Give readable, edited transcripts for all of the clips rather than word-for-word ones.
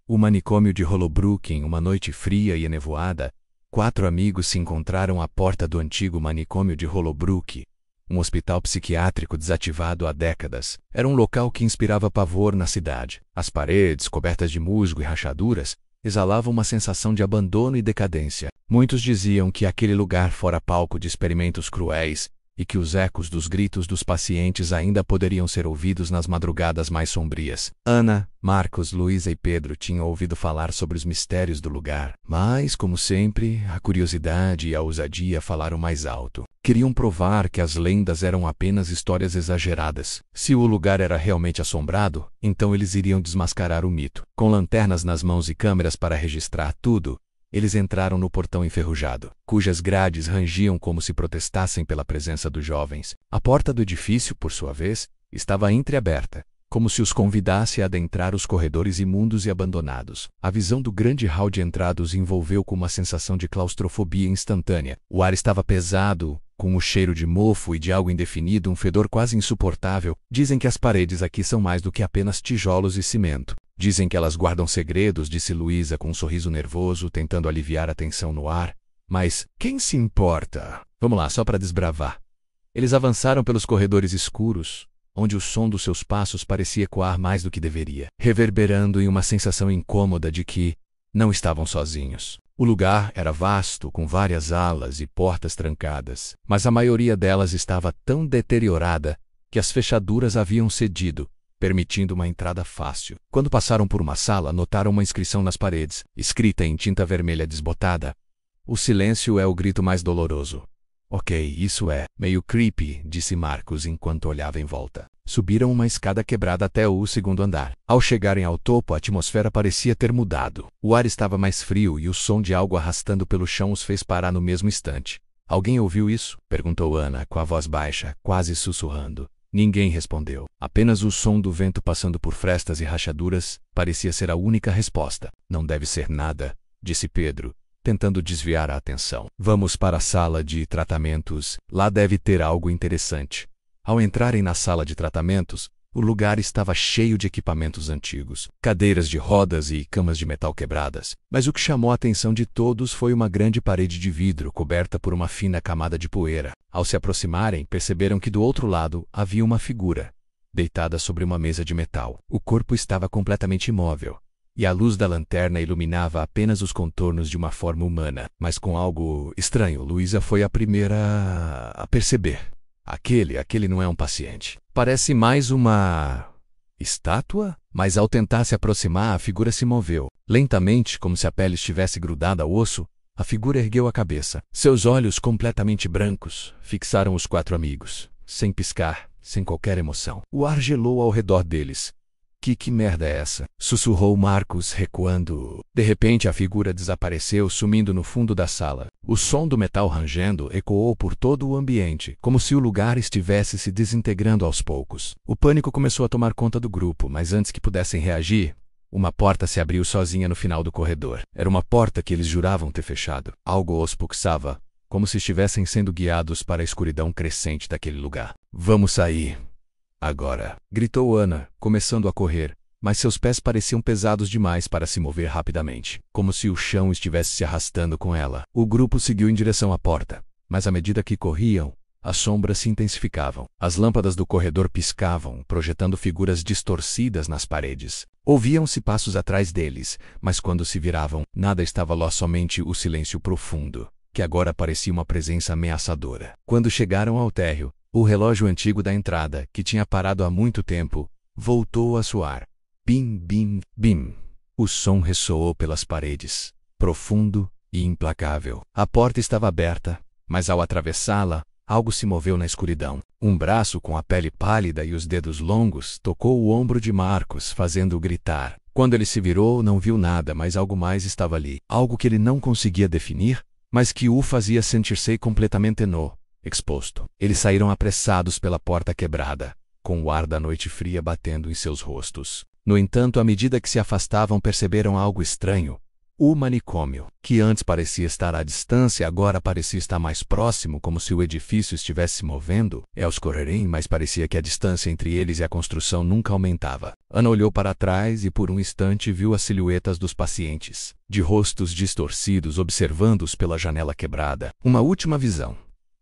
O manicômio de Hollow-Brook, em uma noite fria e enevoada, 4 amigos se encontraram à porta do antigo manicômio de Hollow-Brook, um hospital psiquiátrico desativado há décadas. Era um local que inspirava pavor na cidade. As paredes, cobertas de musgo e rachaduras, exalavam uma sensação de abandono e decadência. Muitos diziam que aquele lugar fora palco de experimentos cruéis e que os ecos dos gritos dos pacientes ainda poderiam ser ouvidos nas madrugadas mais sombrias. Ana, Marcos, Luísa e Pedro tinham ouvido falar sobre os mistérios do lugar, mas, como sempre, a curiosidade e a ousadia falaram mais alto. Queriam provar que as lendas eram apenas histórias exageradas. Se o lugar era realmente assombrado, então eles iriam desmascarar o mito. Com lanternas nas mãos e câmeras para registrar tudo, eles entraram no portão enferrujado, cujas grades rangiam como se protestassem pela presença dos jovens. A porta do edifício, por sua vez, estava entreaberta, como se os convidasse a adentrar os corredores imundos e abandonados. A visão do grande hall de entrada os envolveu com uma sensação de claustrofobia instantânea. O ar estava pesado, com o cheiro de mofo e de algo indefinido, um fedor quase insuportável. Dizem que as paredes aqui são mais do que apenas tijolos e cimento. Dizem que elas guardam segredos, disse Luísa com um sorriso nervoso, tentando aliviar a tensão no ar. Mas quem se importa? Vamos lá, só para desbravar. Eles avançaram pelos corredores escuros, onde o som dos seus passos parecia ecoar mais do que deveria, reverberando em uma sensação incômoda de que não estavam sozinhos. O lugar era vasto, com várias alas e portas trancadas, mas a maioria delas estava tão deteriorada que as fechaduras haviam cedido, permitindo uma entrada fácil. Quando passaram por uma sala, notaram uma inscrição nas paredes, escrita em tinta vermelha desbotada. O silêncio é o grito mais doloroso. Ok, isso é meio creepy, disse Marcos enquanto olhava em volta. Subiram uma escada quebrada até o 2º andar. Ao chegarem ao topo, a atmosfera parecia ter mudado. O ar estava mais frio e o som de algo arrastando pelo chão os fez parar no mesmo instante. Alguém ouviu isso? Perguntou Ana, com a voz baixa, quase sussurrando. Ninguém respondeu. Apenas o som do vento passando por frestas e rachaduras parecia ser a única resposta. Não deve ser nada, disse Pedro, tentando desviar a atenção. Vamos para a sala de tratamentos. Lá deve ter algo interessante. Ao entrarem na sala de tratamentos, o lugar estava cheio de equipamentos antigos, cadeiras de rodas e camas de metal quebradas. Mas o que chamou a atenção de todos foi uma grande parede de vidro coberta por uma fina camada de poeira. Ao se aproximarem, perceberam que do outro lado havia uma figura, deitada sobre uma mesa de metal. O corpo estava completamente imóvel, e a luz da lanterna iluminava apenas os contornos de uma forma humana. Mas com algo estranho, Luísa foi a primeira a perceber. Aquele não é um paciente. Parece mais uma estátua? Mas ao tentar se aproximar, a figura se moveu. Lentamente, como se a pele estivesse grudada ao osso, a figura ergueu a cabeça. Seus olhos, completamente brancos, fixaram os 4 amigos, sem piscar, sem qualquer emoção. O ar gelou ao redor deles. Que merda é essa? Sussurrou Marcos, recuando. De repente a figura desapareceu, sumindo no fundo da sala. O som do metal rangendo ecoou por todo o ambiente, como se o lugar estivesse se desintegrando aos poucos. O pânico começou a tomar conta do grupo, mas antes que pudessem reagir, uma porta se abriu sozinha no final do corredor. Era uma porta que eles juravam ter fechado. Algo os puxava, como se estivessem sendo guiados para a escuridão crescente daquele lugar. Vamos sair. Agora, gritou Ana, começando a correr, mas seus pés pareciam pesados demais para se mover rapidamente, como se o chão estivesse se arrastando com ela. O grupo seguiu em direção à porta, mas à medida que corriam, as sombras se intensificavam. As lâmpadas do corredor piscavam, projetando figuras distorcidas nas paredes. Ouviam-se passos atrás deles, mas quando se viravam, nada estava lá, somente o silêncio profundo, que agora parecia uma presença ameaçadora. Quando chegaram ao térreo, o relógio antigo da entrada, que tinha parado há muito tempo, voltou a soar. Bim, bim, bim. O som ressoou pelas paredes, profundo e implacável. A porta estava aberta, mas ao atravessá-la, algo se moveu na escuridão. Um braço com a pele pálida e os dedos longos tocou o ombro de Marcos, fazendo-o gritar. Quando ele se virou, não viu nada, mas algo mais estava ali. Algo que ele não conseguia definir, mas que o fazia sentir-se completamente nu. Exposto. Eles saíram apressados pela porta quebrada, com o ar da noite fria batendo em seus rostos. No entanto, à medida que se afastavam, perceberam algo estranho. O manicômio, que antes parecia estar à distância, agora parecia estar mais próximo, como se o edifício estivesse se movendo. Eles correrem, mas parecia que a distância entre eles e a construção nunca aumentava. Ana olhou para trás e por um instante viu as silhuetas dos pacientes, de rostos distorcidos observando-os pela janela quebrada. Uma última visão.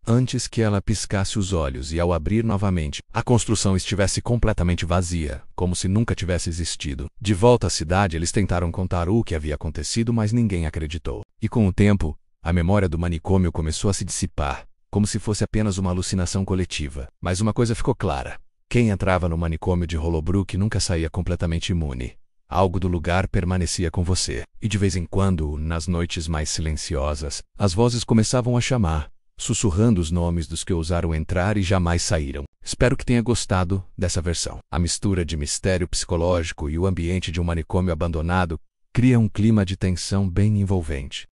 Antes que ela piscasse os olhos e ao abrir novamente, a construção estivesse completamente vazia, como se nunca tivesse existido. De volta à cidade, eles tentaram contar o que havia acontecido, mas ninguém acreditou. E com o tempo, a memória do manicômio começou a se dissipar, como se fosse apenas uma alucinação coletiva. Mas uma coisa ficou clara. Quem entrava no manicômio de Hollowbrook nunca saía completamente imune. Algo do lugar permanecia com você. E de vez em quando, nas noites mais silenciosas, as vozes começavam a chamar, sussurrando os nomes dos que ousaram entrar e jamais saíram. Espero que tenha gostado dessa versão. A mistura de mistério psicológico e o ambiente de um manicômio abandonado cria um clima de tensão bem envolvente.